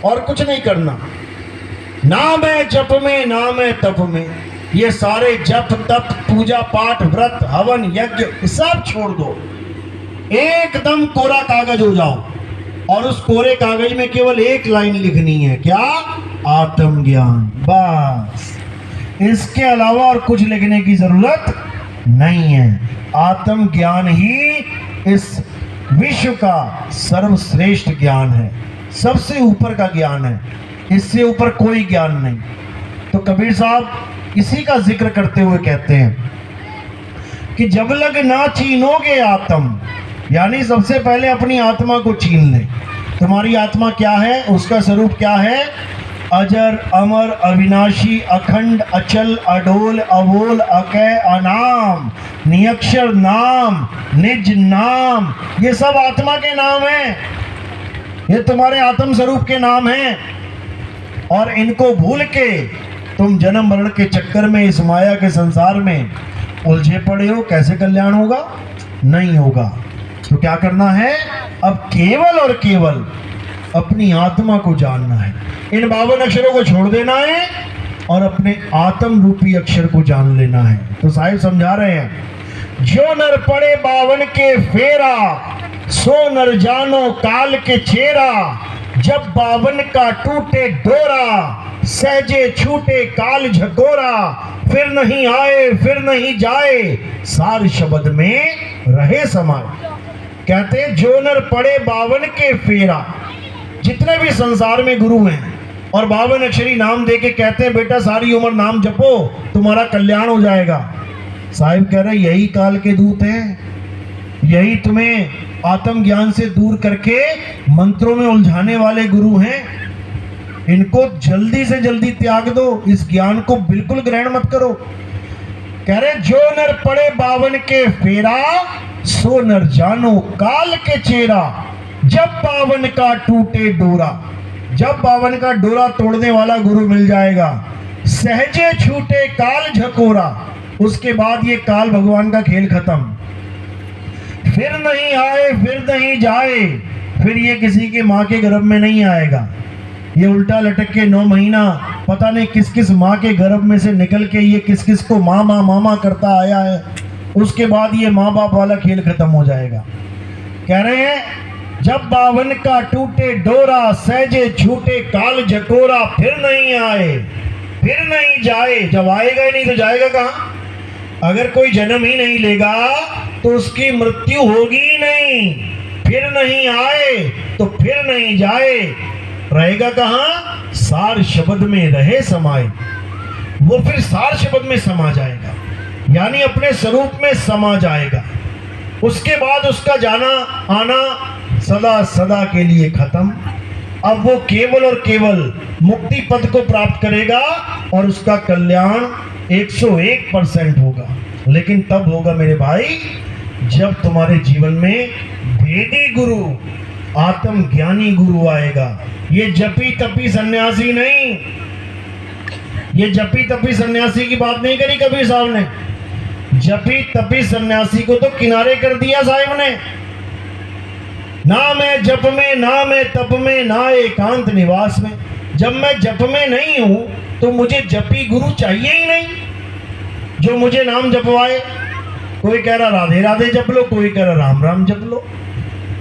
और कुछ नहीं करना। नाम है जप में, नाम है तप में, ये सारे जप तप पूजा पाठ व्रत हवन यज्ञ सब छोड़ दो, एकदम कोरा कागज हो जाओ और उस कोरे कागज में केवल एक लाइन लिखनी है, क्या? आत्मज्ञान। बस, इसके अलावा और कुछ लिखने की जरूरत नहीं है। आत्मज्ञान ही इस विश्व का सर्वश्रेष्ठ ज्ञान है, सबसे ऊपर का ज्ञान है, इससे ऊपर कोई ज्ञान नहीं। तो कबीर साहब इसी का जिक्र करते हुए कहते हैं कि जब लग ना चीनोगे आत्म, यानी सबसे पहले अपनी आत्मा को छीन ले। तुम्हारी आत्मा क्या है? उसका स्वरूप क्या है? अजर अमर अविनाशी अखंड अचल अडोल अवोल अकय अनाम नियक्षर नाम निज नाम, ये सब आत्मा के नाम हैं, ये तुम्हारे आत्म स्वरूप के नाम हैं। और इनको भूल के तुम जन्म मरण के चक्कर में इस माया के संसार में उलझे पड़े हो। कैसे कल्याण होगा? नहीं होगा। तो क्या करना है? अब केवल और केवल अपनी आत्मा को जानना है, इन 52 अक्षरों को छोड़ देना है और अपने आत्म रूपी अक्षर को जान लेना है। तो साहिब समझा रहे हैं, जो नर पड़े 52 के फेरा, सो नर जानो काल के चेरा, जब 52 का टूटे डोरा, सहजे छूटे काल झकोरा, फिर नहीं आए फिर नहीं जाए, सार शब्द में रहे समाये। कहते जो नर पड़े 52 के फेरा, जितने भी संसार में गुरु हैं और 52 अक्षरी नाम दे के कहते हैं बेटा सारी उम्र नाम जपो तुम्हारा कल्याण हो जाएगा। साहिब कह रहे यही काल के दूत हैं, यही तुम्हें आत्मज्ञान से दूर करके मंत्रों में उलझाने वाले गुरु हैं। इनको जल्दी से जल्दी त्याग दो, इस ज्ञान को बिल्कुल ग्रहण मत करो। कह रहे जो नर पड़े 52 के फेरा, सो नर जानो काल के चेरा, जब 52 का टूटे डोरा। जब 52 का डोरा तोड़ने वाला गुरु मिल जाएगा, सहजे छूटे काल झकोरा, उसके बाद ये काल भगवान का खेल खत्म। फिर नहीं आए फिर नहीं जाए, फिर ये किसी के माँ के गर्भ में नहीं आएगा। ये उल्टा लटक के 9 महीना पता नहीं किस किस माँ के गर्भ में से निकल के ये किस किस को मामा मामा करता आया है, उसके बाद ये माँ बाप वाला खेल खत्म हो जाएगा। कह रहे हैं जब 52 का टूटे डोरा, सहजे छूटे काल झकोरा, फिर नहीं आए फिर नहीं जाए। जब आएगा ही नहीं तो जाएगा कहाँ? अगर कोई जन्म ही नहीं लेगा तो उसकी मृत्यु होगी ही नहीं। फिर नहीं आए तो फिर नहीं जाए, रहेगा कहाँ? सार शब्द में रहे समाये। वो फिर सार शब्द में समा जाएगा, यानी अपने स्वरूप में समा जाएगा। उसके बाद उसका जाना आना सदा सदा के लिए खत्म। अब वो केवल और केवल मुक्ति पद को प्राप्त करेगा और उसका कल्याण 101% होगा। लेकिन तब होगा मेरे भाई जब तुम्हारे जीवन में भेदी गुरु, आत्मज्ञानी गुरु आएगा। ये जपी तपी सन्यासी नहीं, ये जपी तपी सन्यासी की बात नहीं करी कबीर साहब ने। जपी तपी सन्यासी को तो किनारे कर दिया साहिब ने। ना मैं जप में, ना मैं तप में, ना एकांत निवास में। जब मैं जप में नहीं हूं तो मुझे जपी गुरु चाहिए ही नहीं जो मुझे नाम जपवाए। कोई कह रहा राधे राधे जप लो, कोई कह रहा राम राम जप लो,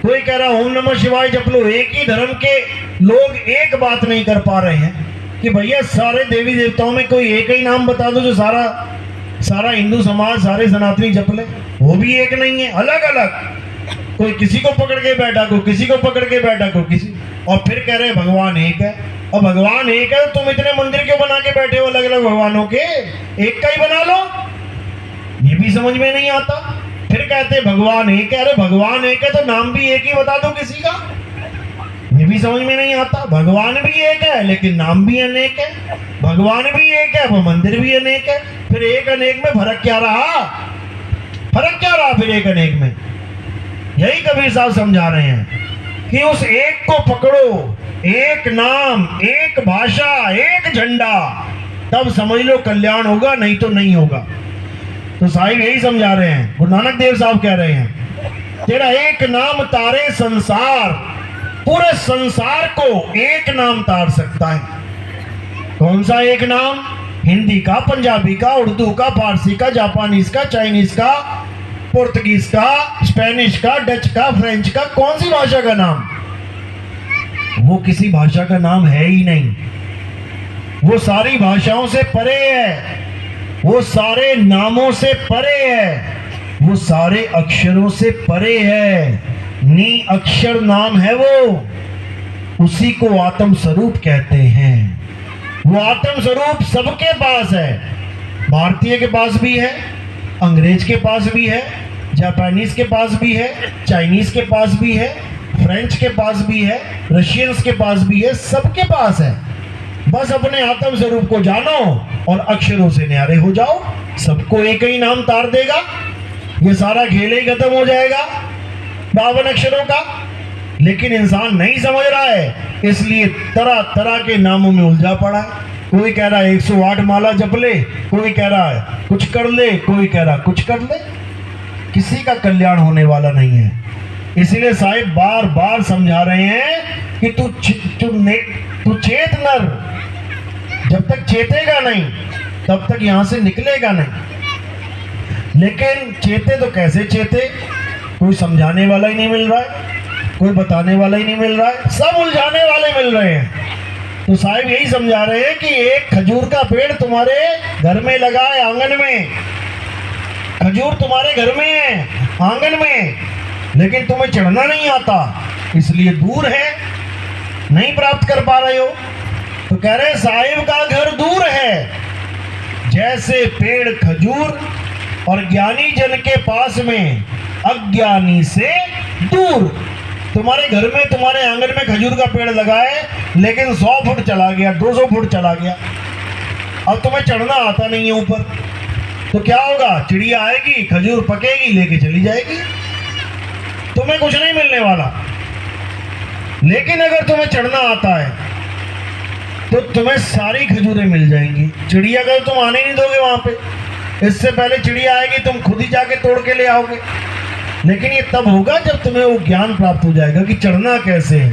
कोई कह रहा ओम नमः शिवाय जप लो। एक ही धर्म के लोग एक बात नहीं कर पा रहे हैं कि भैया सारे देवी देवताओं में कोई एक ही नाम बता दो जो सारा हिंदू समाज, सारे सनातनी जप ले। वो भी एक नहीं है, अलग अलग। कोई किसी को पकड़ के बैठा, कोई किसी को पकड़ के बैठा, कोई किसी, और फिर कह रहे भगवान एक है। और भगवान एक है तो तुम इतने मंदिर क्यों बना के बैठे हो अलग अलग भगवानों के? एक का ही बना लो, ये भी समझ में नहीं आता। फिर कहते भगवान एक है, अरे भगवान एक है तो नाम भी एक ही बता दो किसी का, ये भी समझ में नहीं आता। भगवान भी एक है लेकिन नाम भी अनेक है, भगवान भी एक है वो मंदिर भी अनेक है। फिर एक अनेक में फर्क क्या रहा? फर्क क्या रहा फिर एक अनेक में? यही कबीर साहब समझा रहे हैं कि उस एक को पकड़ो, एक नाम, एक भाषा, एक झंडा, तब समझ लो कल्याण होगा, नहीं तो नहीं होगा। तो साहिब यही समझा रहे हैं, गुरु नानक देव साहब कह रहे हैं तेरा एक नाम तारे संसार, पूरे संसार को एक नाम तार सकता है। कौन सा एक नाम? हिंदी का, पंजाबी का, उर्दू का, फारसी का, जापानीज का, चाइनीज का, पुर्तगीज का, स्पेनिश का, डच का, फ्रेंच का, कौन सी भाषा का नाम? वो किसी भाषा का नाम है ही नहीं। वो सारी भाषाओं से परे है, वो सारे नामों से परे है, वो सारे अक्षरों से परे है। नी अक्षर नाम है वो, उसी को आत्म स्वरूप कहते हैं। वो आत्म स्वरूप सबके पास है। भारतीय के पास भी है, अंग्रेज के पास भी है, जापानीज के पास भी है, चाइनीज के पास भी है, फ्रेंच के पास भी है, रशियंस के पास भी है, सबके पास है। बस अपने आत्म स्वरूप को जानो और अक्षरों से न्यारे हो जाओ, सबको एक ही नाम तार देगा। ये सारा खेल ही खत्म हो जाएगा 52 अक्षरों का। लेकिन इंसान नहीं समझ रहा है, इसलिए तरह तरह के नामों में उलझा पड़ा है। कोई कह रहा है 108 माला जप ले, कोई कह रहा है कुछ कर ले, कोई कह रहा कुछ कर ले। किसी का कल्याण होने वाला नहीं है। इसलिए साहिब बार बार समझा रहे हैं कि तू चेत नर, जब तक चेतेगा नहीं तब तक यहां से निकलेगा नहीं। लेकिन चेते तो कैसे चेते? कोई समझाने वाला ही नहीं मिल रहा है, कोई बताने वाला ही नहीं मिल रहा है, सब उलझाने वाले मिल रहे हैं। तो साहिब यही समझा रहे हैं कि एक खजूर का पेड़ तुम्हारे घर में लगा है, आंगन में। खजूर तुम्हारे घर में है, आंगन में, लेकिन तुम्हें चढ़ना नहीं आता, इसलिए दूर है, नहीं प्राप्त कर पा रहे हो। तो कह रहे साहिब का घर दूर है, जैसे पेड़ खजूर और ज्ञानी जन के पास में, अज्ञानी से दूर। तुम्हारे घर में, तुम्हारे आंगन में खजूर का पेड़ लगा है, लेकिन 100 फुट चला गया, 200 फुट चला गया, अब तुम्हें चढ़ना आता नहीं है ऊपर। तो क्या होगा? चिड़िया आएगी, खजूर पकेगी, लेके चली जाएगी, तुम्हें कुछ नहीं मिलने वाला। लेकिन अगर तुम्हें चढ़ना आता है तो तुम्हें सारी खजूरें मिल जाएंगी। चिड़िया का तुम आने नहीं दोगे वहां पे, इससे पहले चिड़िया आएगी, तुम खुद ही जाके तोड़ के ले आओगे। लेकिन ये तब होगा जब तुम्हें वो ज्ञान प्राप्त हो जाएगा कि चढ़ना कैसे है।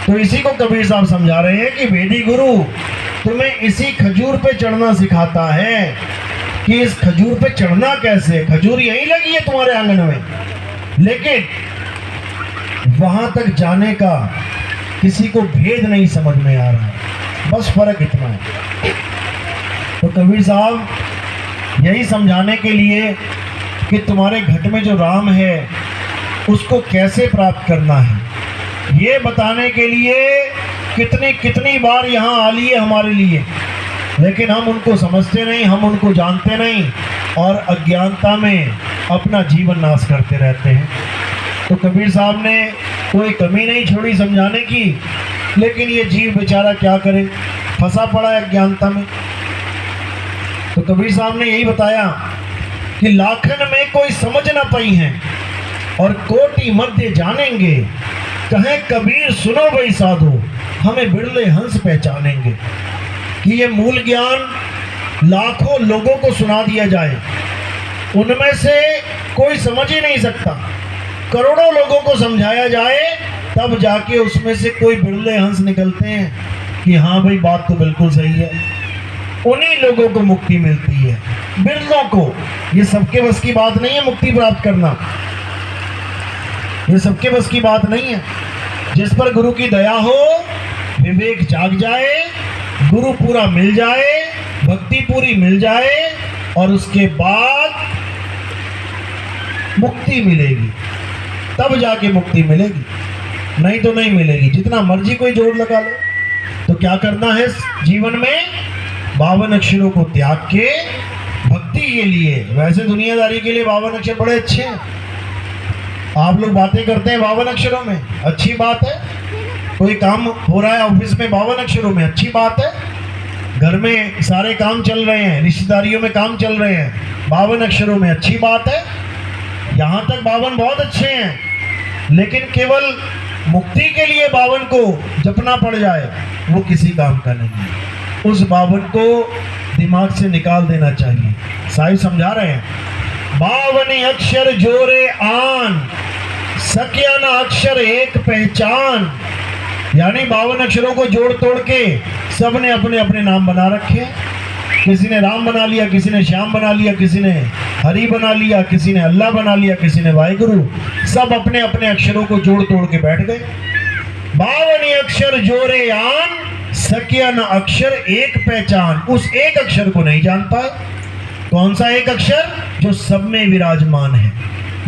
तो इसी को कबीर साहब समझा रहे हैं कि वेदी गुरु तुम्हें इसी खजूर पे चढ़ना सिखाता है कि इस खजूर पे चढ़ना कैसे। खजूर यहीं लगी है तुम्हारे आंगन में, लेकिन वहां तक जाने का किसी को भेद नहीं समझ में आ रहा है, बस फर्क इतना है। तो कबीर साहब यही समझाने के लिए कि तुम्हारे घट में जो राम है उसको कैसे प्राप्त करना है, ये बताने के लिए कितनी कितनी बार यहाँ आ लिए हमारे लिए। लेकिन हम उनको समझते नहीं, हम उनको जानते नहीं, और अज्ञानता में अपना जीवन नाश करते रहते हैं। तो कबीर साहब ने कोई कमी नहीं छोड़ी समझाने की, लेकिन ये जीव बेचारा क्या करे, फंसा पड़ा है अज्ञानता में। तो कबीर साहब ने यही बताया कि लाखन में कोई समझ न पाई है और कोटि मध्य जानेंगे, कहे कबीर सुनो भाई साधो, हमें बिरले हंस पहचानेंगे। कि ये मूल ज्ञान लाखों लोगों को सुना दिया जाए, उनमें से कोई समझ ही नहीं सकता। करोड़ों लोगों को समझाया जाए, तब जाके उसमें से कोई बिरले हंस निकलते हैं कि हाँ भाई बात तो बिल्कुल सही है। उन्हीं लोगों को मुक्ति मिलती है, बिरलों को। ये सबके बस की बात नहीं है मुक्ति प्राप्त करना, ये सबके बस की बात नहीं है। जिस पर गुरु की दया हो, विवेक जाग जाए, गुरु पूरा मिल जाए, भक्ति पूरी मिल जाए, और उसके बाद मुक्ति मिलेगी, तब जाके मुक्ति मिलेगी, नहीं तो नहीं मिलेगी। जितना मर्जी कोई जोर लगा ले। तो क्या करना है जीवन में? 52 अक्षरों को त्याग के भक्ति के लिए, वैसे दुनियादारी के लिए 52 अक्षर बड़े अच्छे हैं। आप लोग बातें करते हैं 52 अक्षरों में, अच्छी बात है। कोई काम हो रहा है ऑफिस में 52 अक्षरों में, अच्छी बात है। घर में सारे काम चल रहे हैं, रिश्तेदारियों में काम चल रहे हैं, 52 अक्षरों में, अच्छी बात है। यहाँ तक 52 बहुत अच्छे हैं, लेकिन केवल मुक्ति के लिए 52 को जपना पड़ जाए, वो किसी काम का नहीं है। उस 52 को दिमाग से निकाल देना चाहिए। साहिब समझा रहे हैं, 52 अक्षर जोरे आन, सकिया न अक्षर एक पहचान, यानी 52 अक्षरों को जोड़ तोड़ के सबने अपने अपने नाम बना रखे। किसी ने राम बना लिया, किसी ने श्याम बना लिया, किसी ने हरि बना लिया, किसी ने अल्लाह बना लिया, किसी ने वाहिगुरु। सब अपने अपने अक्षरों को जोड़ तोड़ के बैठ गए। 52 अक्षर जोड़े आन, सकिया न अक्षर एक पहचान। उस एक अक्षर को नहीं जान पाए। कौन सा एक अक्षर? जो सब में विराजमान है,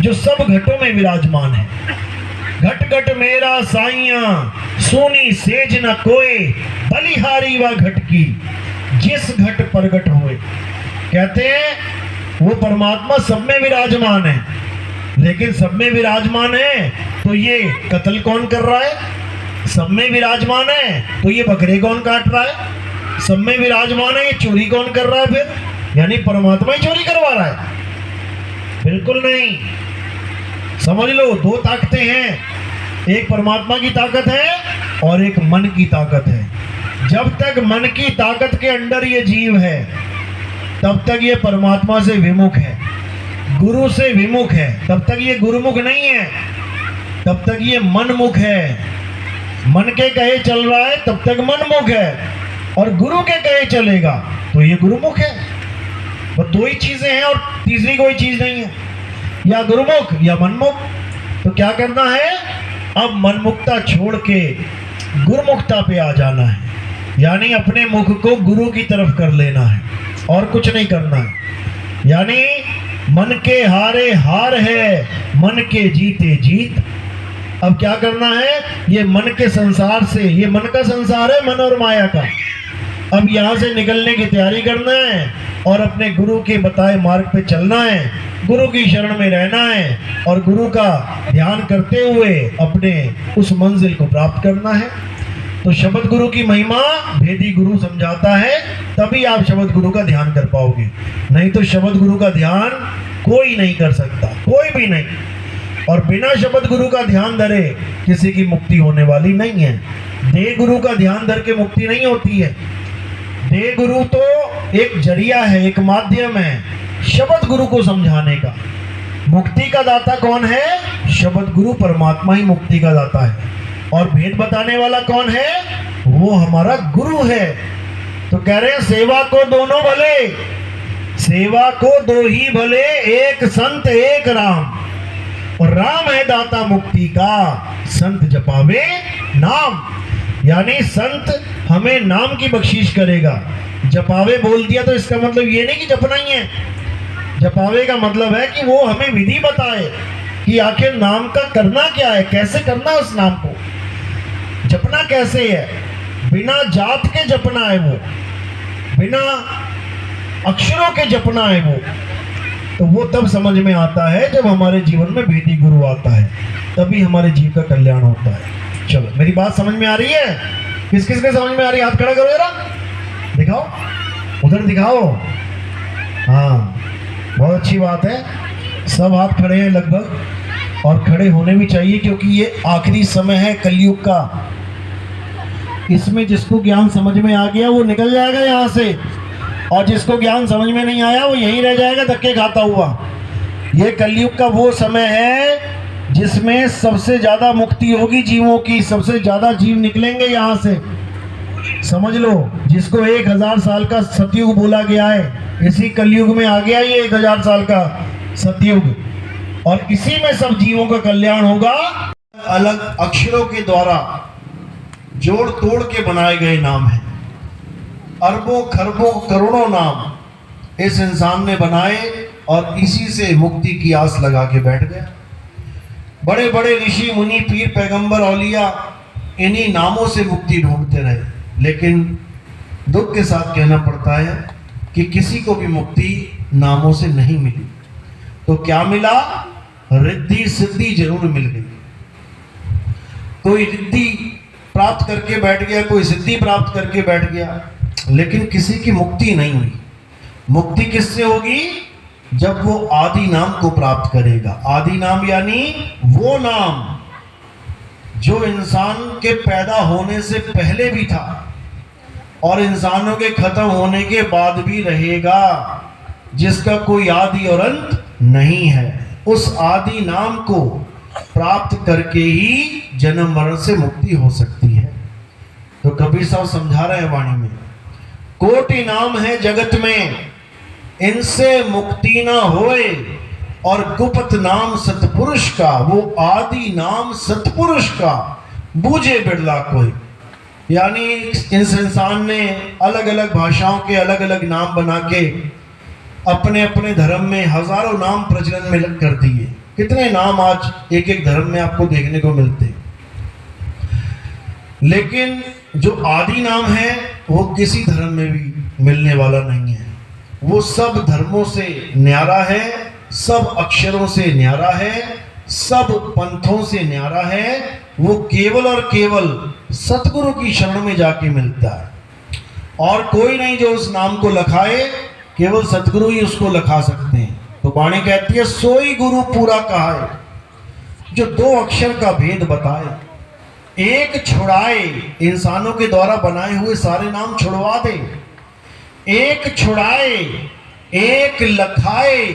जो सब घटों में विराजमान है। घट घट मेरा साइया, सोनी सेज न कोई, बलिहारी व घट की, जिस घट प्रगट होए। कहते हैं वो परमात्मा सब में विराजमान है, लेकिन सब में विराजमान है तो ये कत्ल कौन कर रहा है? सब में विराजमान है तो ये बकरे कौन काट रहा है? सब में विराजमान है, ये चोरी कौन कर रहा है? फिर यानी परमात्मा ही चोरी करवा रहा है? बिल्कुल नहीं। समझ लो, दो ताकतें हैं, एक परमात्मा की ताकत है और एक मन की ताकत है। जब तक मन की ताकत के अंडर ये जीव है तब तक ये परमात्मा से विमुख है, गुरु से विमुख है। तब तक ये गुरुमुख नहीं है, तब तक ये मनमुख है। मन के कहे चल रहा है तब तक मनमुख है, और गुरु के कहे चलेगा तो ये गुरुमुख है। बस दो ही चीजें हैं और तीसरी कोई चीज नहीं है, या गुरुमुख या मनमुख। तो क्या करना है? अब मनमुखता छोड़ के गुरुमुखता पे आ जाना है, यानी अपने मुख को गुरु की तरफ कर लेना है और कुछ नहीं करना है। यानी मन के हारे हार है, मन के जीते जीत। अब क्या करना है? ये मन के संसार से, ये मन का संसार है, मन और माया का। अब यहाँ से निकलने की तैयारी करना है और अपने गुरु के बताए मार्ग पे चलना है, गुरु की शरण में रहना है और गुरु का ध्यान करते हुए अपने उस मंजिल को प्राप्त करना है। तो शब्द गुरु की महिमा भेदी गुरु समझाता है, तभी आप शब्द गुरु का ध्यान कर पाओगे। नहीं तो शब्द गुरु का ध्यान कोई नहीं कर सकता, कोई भी नहीं। और बिना शब्द गुरु का ध्यान धरे किसी की मुक्ति होने वाली नहीं है। देह गुरु का ध्यान धर के मुक्ति नहीं होती है। देह गुरु तो एक जरिया है, एक माध्यम है शब्द गुरु को समझाने का। मुक्ति का दाता कौन है? शब्द गुरु, परमात्मा ही मुक्ति का दाता है। और भेद बताने वाला कौन है? वो हमारा गुरु है। तो कह रहे हैं सेवा को दोनों भले, सेवा को दो ही भले, एक संत एक राम। और राम है दाता मुक्ति का, संत जपावे नाम। यानी संत हमें नाम की बख्शीश करेगा। जपावे बोल दिया तो इसका मतलब ये नहीं कि जपना ही है। जपावे का मतलब है कि वो हमें विधि बताए कि आखिर नाम का करना क्या है, कैसे करना है उस नाम को, जपना कैसे है। बिना जाप के जपना है वो, बिना अक्षरों के जपना है वो। तो वो तब समझ में आता है जब हमारे जीवन में भेदी गुरु आता है, तभी हमारे जीव का कल्याण होता है। चलो, मेरी बात समझ में आ रही है? किस किस के समझ में आ रही है? हाथ खड़ा करो जरा, दिखाओ, उधर दिखाओ। हाँ, बहुत अच्छी बात है। सब हाथ खड़े हैं लगभग, और खड़े होने भी चाहिए, क्योंकि ये आखिरी समय है कलयुग का। इसमें जिसको ज्ञान समझ में आ गया वो निकल जाएगा यहाँ से, और जिसको ज्ञान समझ में नहीं आया वो यहीं रह जाएगा धक्के खाता हुआ। ये कलयुग का वो समय है जिसमें सबसे ज़्यादा मुक्ति होगी जीवों की, सबसे ज़्यादा जीव निकलेंगे यहाँ से। समझ लो, जिसको 1000 साल का सतयुग बोला गया है, इसी कलयुग में आ गया ये 1000 साल का सतयुग, और इसी में सब जीवों का कल्याण होगा। अलग अक्षरों के द्वारा जोड़ तोड़ के बनाए गए नाम हैं। अरबों खरबों करोड़ों नाम इस इंसान ने बनाए और इसी से मुक्ति की आस लगा के बैठ गया। बड़े बड़े ऋषि मुनि पीर पैगंबर औलिया इन्हीं नामों से मुक्ति ढूंढते रहे, लेकिन दुख के साथ कहना पड़ता है कि किसी को भी मुक्ति नामों से नहीं मिली। तो क्या मिला? रिद्धि सिद्धि जरूर मिल गई। कोई रिद्धि प्राप्त करके बैठ गया, कोई सिद्धि प्राप्त करके बैठ गया, लेकिन किसी की मुक्ति नहीं हुई। मुक्ति किससे होगी? जब वो आदि नाम को प्राप्त करेगा। आदि नाम यानी वो नाम जो इंसान के पैदा होने से पहले भी था और इंसानों के खत्म होने के बाद भी रहेगा, जिसका कोई आदि और अंत नहीं है। उस आदि नाम को प्राप्त करके ही जन्म मरण से मुक्ति हो सकती है। तो कबीर साहब समझा रहे हैं वाणी में, कोटि नाम है जगत में, इनसे मुक्ति ना होए, और गुप्त नाम सतपुरुष का, वो आदि नाम सतपुरुष का, बूझे बिरला कोई। यानी इस इंसान ने अलग अलग भाषाओं के अलग अलग नाम बना के अपने अपने धर्म में हजारों नाम प्रचलन में कर दिए। कितने नाम आज एक एक धर्म में आपको देखने को मिलते हैं, लेकिन जो आदि नाम है वो किसी धर्म में भी मिलने वाला नहीं है। वो सब धर्मों से न्यारा है, सब अक्षरों से न्यारा है, सब पंथों से न्यारा है। वो केवल और केवल सतगुरु की शरण में जाके मिलता है, और कोई नहीं जो उस नाम को लखाए, केवल सतगुरु ही उसको लखा सकते हैं। तो वाणी कहती है, सोई गुरु पूरा कहाए, जो दो अक्षर का भेद बताए, एक छुड़ाए, इंसानों के द्वारा बनाए हुए सारे नाम छुड़वा दे, एक छुड़ाए एक लखाए,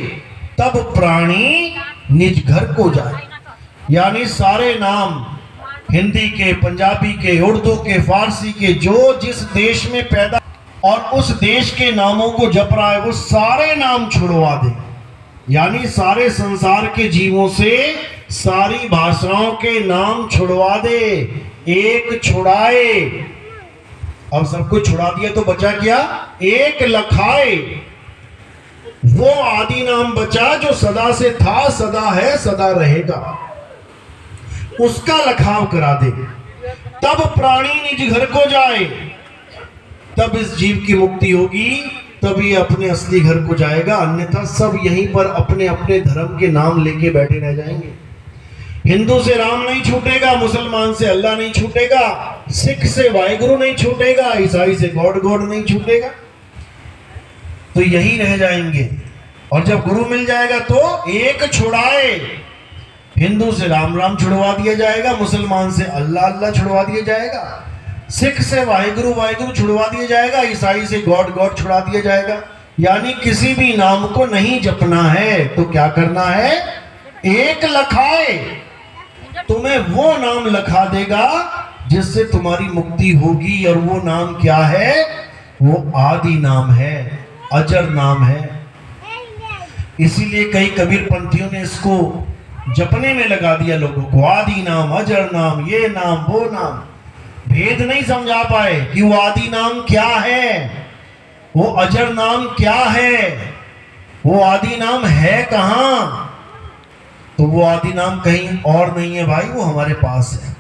तब प्राणी निज घर को जाए। यानी सारे नाम हिंदी के, पंजाबी के, उर्दू के, फारसी के, जो जिस देश में पैदा और उस देश के नामों को जप रहा है, वो सारे नाम छुड़वा दे। यानी सारे संसार के जीवों से सारी भाषाओं के नाम छुड़वा दे, एक छुड़ाए। अब सब कुछ छुड़ा दिया तो बचा क्या? एक लखाए, वो आदि नाम बचा जो सदा से था, सदा है, सदा रहेगा, उसका लखाव करा दे। तब प्राणी निज घर को जाए, तब इस जीव की मुक्ति होगी, तभी अपने असली घर को जाएगा। अन्यथा सब यहीं पर अपने अपने धर्म के नाम लेके बैठे रह जाएंगे। हिंदू से राम नहीं छूटेगा, मुसलमान से अल्लाह नहीं छूटेगा, सिख से वाहिगुरु नहीं छूटेगा, ईसाई से गॉड गॉड नहीं छूटेगा, तो यही रह जाएंगे। और जब गुरु मिल जाएगा तो एक छुड़ाए, हिंदू से राम राम छुड़वा दिया जाएगा, मुसलमान से अल्लाह अल्लाह छुड़वा दिया जाएगा, सिख से वाहिगुरु वाहिगुरु छुड़वा दिया जाएगा, ईसाई से गॉड गॉड छुड़ा दिया जाएगा। यानी किसी भी नाम को नहीं जपना है तो क्या करना है? एक लखाए, तुम्हें वो नाम लखा देगा जिससे तुम्हारी मुक्ति होगी। और वो नाम क्या है? वो आदि नाम है, अजर नाम है। इसीलिए कई कबीर पंथियों ने इसको जपने में लगा दिया लोगों को, आदि नाम, अजर नाम, ये नाम, वो नाम। भेद नहीं समझा पाए कि वो आदि नाम क्या है, वो अजर नाम क्या है, वो आदि नाम है कहां। तो वो आदि नाम कहीं और नहीं है भाई, वो हमारे पास है।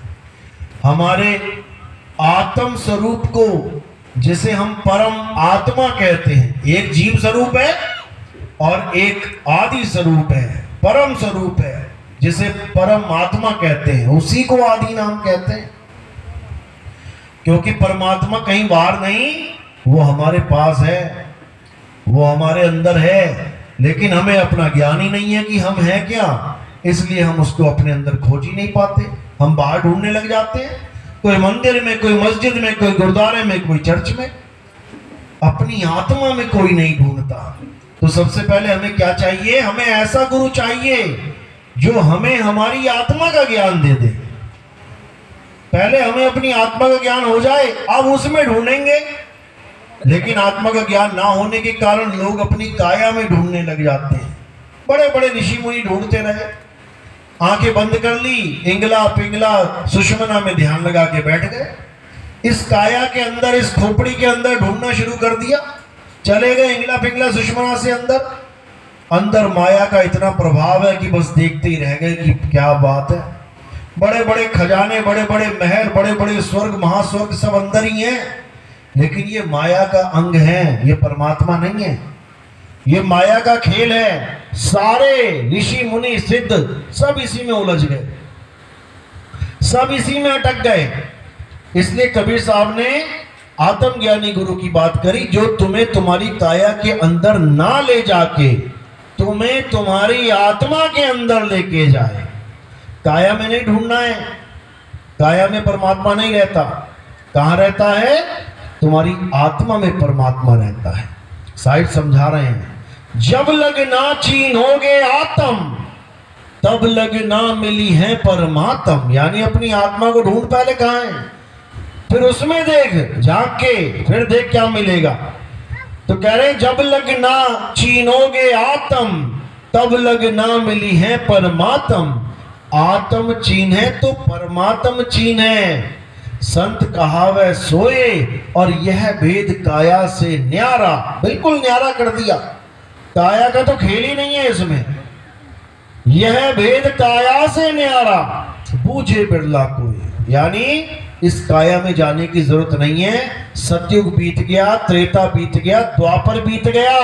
हमारे आत्म स्वरूप को, जिसे हम परम आत्मा कहते हैं, एक जीव स्वरूप है और एक आदि स्वरूप है, परम स्वरूप है, जिसे परम आत्मा कहते हैं, उसी को आदि नाम कहते हैं। क्योंकि परमात्मा कहीं बाहर नहीं, वो हमारे पास है, वो हमारे अंदर है, लेकिन हमें अपना ज्ञान ही नहीं है कि हम हैं क्या, इसलिए हम उसको अपने अंदर खोज ही नहीं पाते। हम बाहर ढूंढने लग जाते हैं, कोई मंदिर में, कोई मस्जिद में, कोई गुरुद्वारे में, कोई चर्च में, अपनी आत्मा में कोई नहीं ढूंढता। तो सबसे पहले हमें क्या चाहिए? हमें ऐसा गुरु चाहिए जो हमें हमारी आत्मा का ज्ञान दे दे। पहले हमें अपनी आत्मा का ज्ञान हो जाए, अब उसमें ढूंढेंगे। लेकिन आत्मा का ज्ञान ना होने के कारण लोग अपनी काया में ढूंढने लग जाते हैं। बड़े बड़े ऋषि मुनि ढूंढते रहे, आंखें बंद कर ली, इंगला पिंगला सुषमना में ध्यान लगा के बैठ गए। इस काया के अंदर, इस खोपड़ी के अंदर ढूंढना शुरू कर दिया, चले गए इंगला पिंगला सुषमना से अंदर। अंदर माया का इतना प्रभाव है कि बस देखते ही रह गए कि क्या बात है। बड़े बड़े खजाने, बड़े बड़े महल, बड़े बड़े स्वर्ग महास्वर्ग सब अंदर ही हैं, लेकिन ये माया का अंग है, ये परमात्मा नहीं है, ये माया का खेल है। सारे ऋषि मुनि सिद्ध सब इसी में उलझ गए, सब इसी में अटक गए। इसलिए कबीर साहब ने आत्मज्ञानी गुरु की बात करी, जो तुम्हें तुम्हारी काया के अंदर ना ले जाके तुम्हें तुम्हारी आत्मा के अंदर लेके जाए। काया में नहीं ढूंढना है, काया में परमात्मा नहीं रहता। कहां रहता है? तुम्हारी आत्मा में परमात्मा रहता है। साइड समझा रहे हैं, जब लग ना चीनोगे आत्म, तब लग ना मिली है परमात्म, यानी अपनी आत्मा को ढूंढ पहले कहाँ है, फिर उसमें देख झांक के, फिर देख क्या मिलेगा। तो कह रहे जब लग ना चीनोगे आत्म, तब लग ना मिली है परमात्म। आत्म चीन है तो परमात्म चीन है। संत कहावे सोए, और यह भेद काया से न्यारा, बिल्कुल न्यारा कर दिया। काया का तो खेल ही नहीं है इसमें। यह भेद काया से न्यारा, बूझे बिरला कोई, यानी इस काया में जाने की जरूरत नहीं है। सतयुग बीत गया, त्रेता बीत गया, द्वापर बीत गया।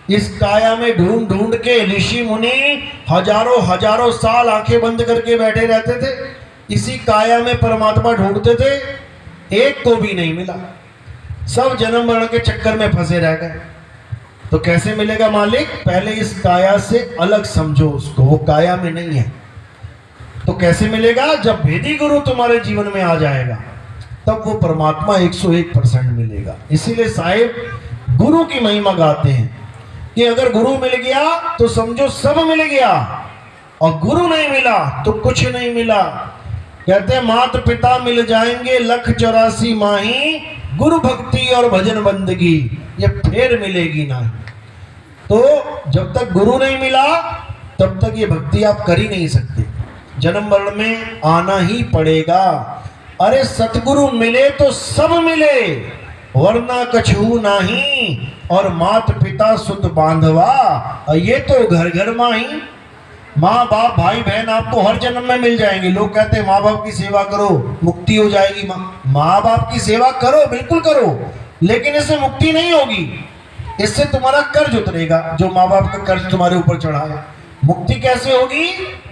इस काया में ढूंढ ढूंढ के ऋषि मुनि हजारों हजारों साल आंखें बंद करके बैठे रहते थे, इसी काया में परमात्मा ढूंढते थे, एक को भी नहीं मिला। सब जन्म मरण के चक्कर में फंसे रह गए। तो कैसे मिलेगा मालिक? पहले इस काया से अलग समझो उसको, वो काया में नहीं है। तो कैसे मिलेगा? जब भेदी गुरु तुम्हारे जीवन में आ जाएगा, तब वो परमात्मा 101% मिलेगा। इसीलिए साहिब गुरु की महिमा गाते हैं कि अगर गुरु मिल गया तो समझो सब मिल गया, और गुरु नहीं मिला तो कुछ नहीं मिला। कहते हैं माता पिता मिल जाएंगे 184 माही, गुरु भक्ति और भजन बंदगी ये फिर मिलेगी नहीं। तो जब तक गुरु नहीं मिला तब तक ये भक्ति आप कर ही नहीं सकते, जन्म मरण में आना ही पड़ेगा। अरे सतगुरु मिले तो सब मिले, वरना कछू नहीं, और मात पिता सुत बांधवा, ये तो घर घर माही। माँ बाप भाई बहन आपको हर जन्म में मिल जाएंगे। लोग कहते हैं माँ बाप की सेवा करो मुक्ति हो जाएगी। माँ बाप की सेवा करो, बिल्कुल करो, लेकिन इससे मुक्ति नहीं होगी। इससे तुम्हारा कर्ज उतरेगा, जो माँ बाप का कर्ज तुम्हारे ऊपर चढ़ा है। मुक्ति कैसे होगी?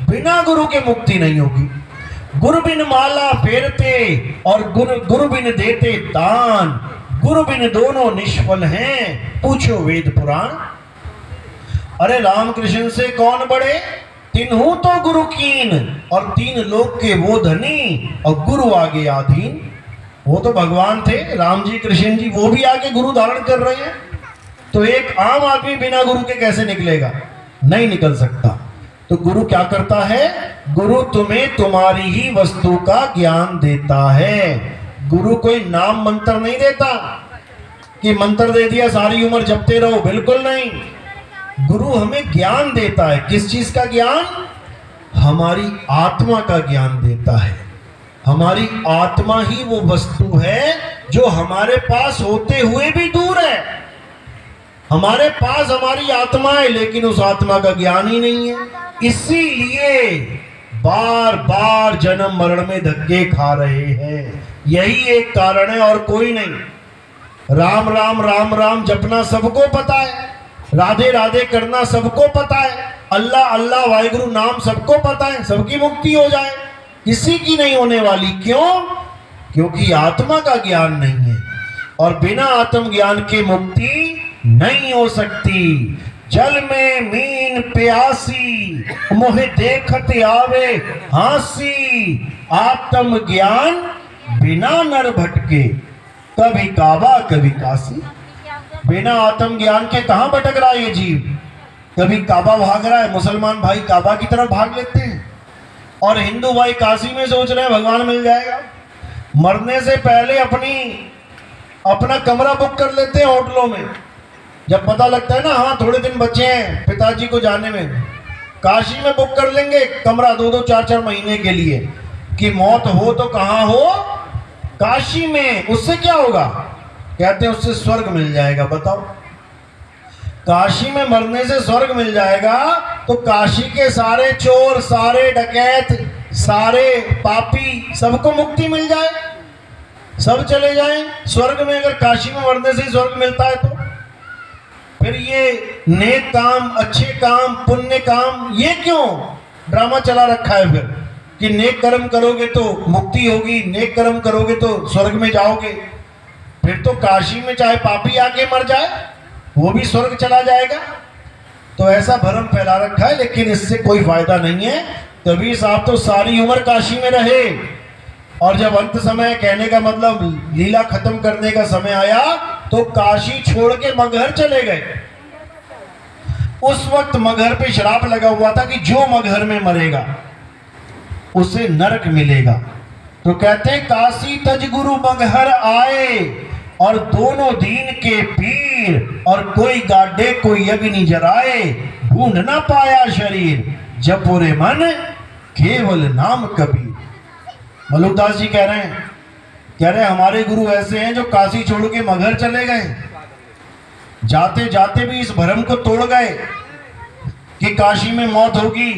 बिना गुरु के मुक्ति नहीं होगी। गुरु बिन माला फेरते और गुरु बिन देते दान, गुरु बिन दोनों निष्फल हैं, पूछो वेद पुराण। अरे रामकृष्ण से कौन बड़े? तिन्हू तो गुरु कीन, और 3 लोक के वो धनी, और गुरु आगे आधीन। वो तो भगवान थे राम जी कृष्ण जी, वो भी आगे गुरु धारण कर रहे हैं। तो एक आम आदमी बिना गुरु के कैसे निकलेगा? नहीं निकल सकता। तो गुरु क्या करता है? गुरु तुम्हें तुम्हारी ही वस्तु का ज्ञान देता है। गुरु कोई नाम मंत्र नहीं देता कि मंत्र दे दिया सारी उम्र जपते रहो, बिल्कुल नहीं। गुरु हमें ज्ञान देता है। किस चीज का ज्ञान? हमारी आत्मा का ज्ञान देता है। हमारी आत्मा ही वो वस्तु है जो हमारे पास होते हुए भी दूर है। हमारे पास हमारी आत्मा है, लेकिन उस आत्मा का ज्ञान ही नहीं है। इसीलिए बार बार जन्म मरण में धक्के खा रहे हैं। यही एक कारण है और कोई नहीं। राम राम राम राम जपना सबको पता है, राधे राधे करना सबको पता है, अल्लाह अल्लाह वाहिगुरु नाम सबको पता है, सबकी मुक्ति हो जाए, किसी की नहीं होने वाली। क्यों? क्योंकि आत्मा का ज्ञान नहीं है, और बिना आत्म ज्ञान के मुक्ति नहीं हो सकती। जल में मीन प्यासी, मोहे देखत आवे हासी, आत्म ज्ञान बिना नर भटके, कभी काबा कभी काशी। बिना आत्म ज्ञान के कहां भटक रहा है ये जीव? कभी काबा भाग रहा है, मुसलमान भाई काबा की तरफ भाग लेते हैं, और हिंदू भाई काशी में सोच रहे हैं भगवान मिल जाएगा। मरने से पहले अपना कमरा बुक कर लेते हैं होटलों में। जब पता लगता है ना हाँ थोड़े दिन बचे हैं पिताजी को जाने में, काशी में बुक कर लेंगे कमरा 2-2 4-4 महीने के लिए, कि मौत हो तो कहाँ हो? काशी में। उससे क्या होगा? कहते हैं उससे स्वर्ग मिल जाएगा। बताओ, काशी में मरने से स्वर्ग मिल जाएगा, तो काशी के सारे चोर, सारे डकैत, सारे पापी, सबको मुक्ति मिल जाए, सब चले जाएं स्वर्ग में। अगर काशी में मरने से ही स्वर्ग मिलता है तो फिर ये नेक काम, अच्छे काम, पुण्य काम, ये क्यों ड्रामा चला रखा है फिर कि नेक कर्म करोगे तो मुक्ति होगी, नेक कर्म करोगे तो स्वर्ग में जाओगे। फिर तो काशी में चाहे पापी आके मर जाए वो भी स्वर्ग चला जाएगा। तो ऐसा भ्रम फैला रखा है, लेकिन इससे कोई फायदा नहीं है। कबीर साहब तो सारी उम्र काशी में रहे, और जब अंत समय, कहने का मतलब लीला खत्म करने का समय आया, तो काशी छोड़ के मगहर चले गए। उस वक्त मगहर पे श्राप लगा हुआ था कि जो मगहर में मरेगा उसे नरक मिलेगा। तो कहते काशी तज गुरु मगहर आए और दोनों दीन के पीर, और कोई गाड्डे कोई अग्नि जराए, ढूंढ ना पाया शरीर, जपुरे मन केवल नाम कबीर। मलुकदास जी कह रहे हैं हमारे गुरु ऐसे हैं जो काशी छोड़ के मगहर चले गए, जाते जाते भी इस भ्रम को तोड़ गए कि काशी में मौत होगी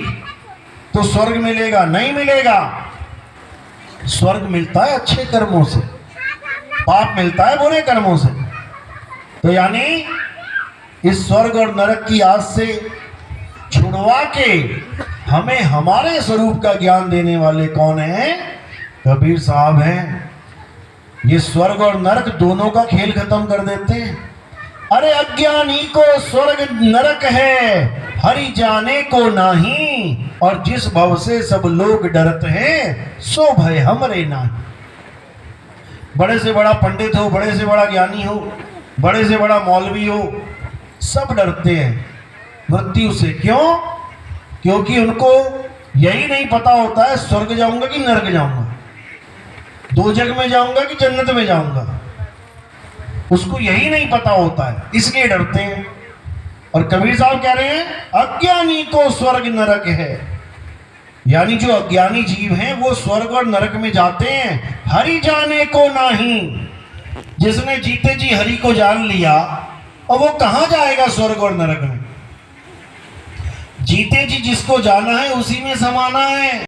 तो स्वर्ग मिलेगा। नहीं मिलेगा। स्वर्ग मिलता है अच्छे कर्मों से, पाप मिलता है बुरे कर्मों से। तो यानी इस स्वर्ग और नरक की आस से छुड़वा के हमें हमारे स्वरूप का ज्ञान देने वाले कौन हैं? कबीर साहब हैं। ये स्वर्ग और नरक दोनों का खेल खत्म कर देते हैं। अरे अज्ञानी को स्वर्ग नरक है, हरि जाने को नाही, और जिस भव से सब लोग डरते हैं, सो भय हमरे नाही। बड़े से बड़ा पंडित हो, बड़े से बड़ा ज्ञानी हो, बड़े से बड़ा मौलवी हो, सब डरते हैं मृत्यु से। क्यों? क्योंकि उनको यही नहीं पता होता है स्वर्ग जाऊंगा कि नरक जाऊंगा, दोजख में जाऊंगा कि जन्नत में जाऊंगा। उसको यही नहीं पता होता है, इसलिए डरते हैं। और कबीर साहब कह रहे हैं अज्ञानी को स्वर्ग नरक है, यानी जो अज्ञानी जीव हैं वो स्वर्ग और नरक में जाते हैं, हरि जाने को नहीं। जिसने जीते जी हरि को जान लिया, और वो कहां जाएगा स्वर्ग और नरक में? जीते जी जिसको जाना है उसी में समाना है।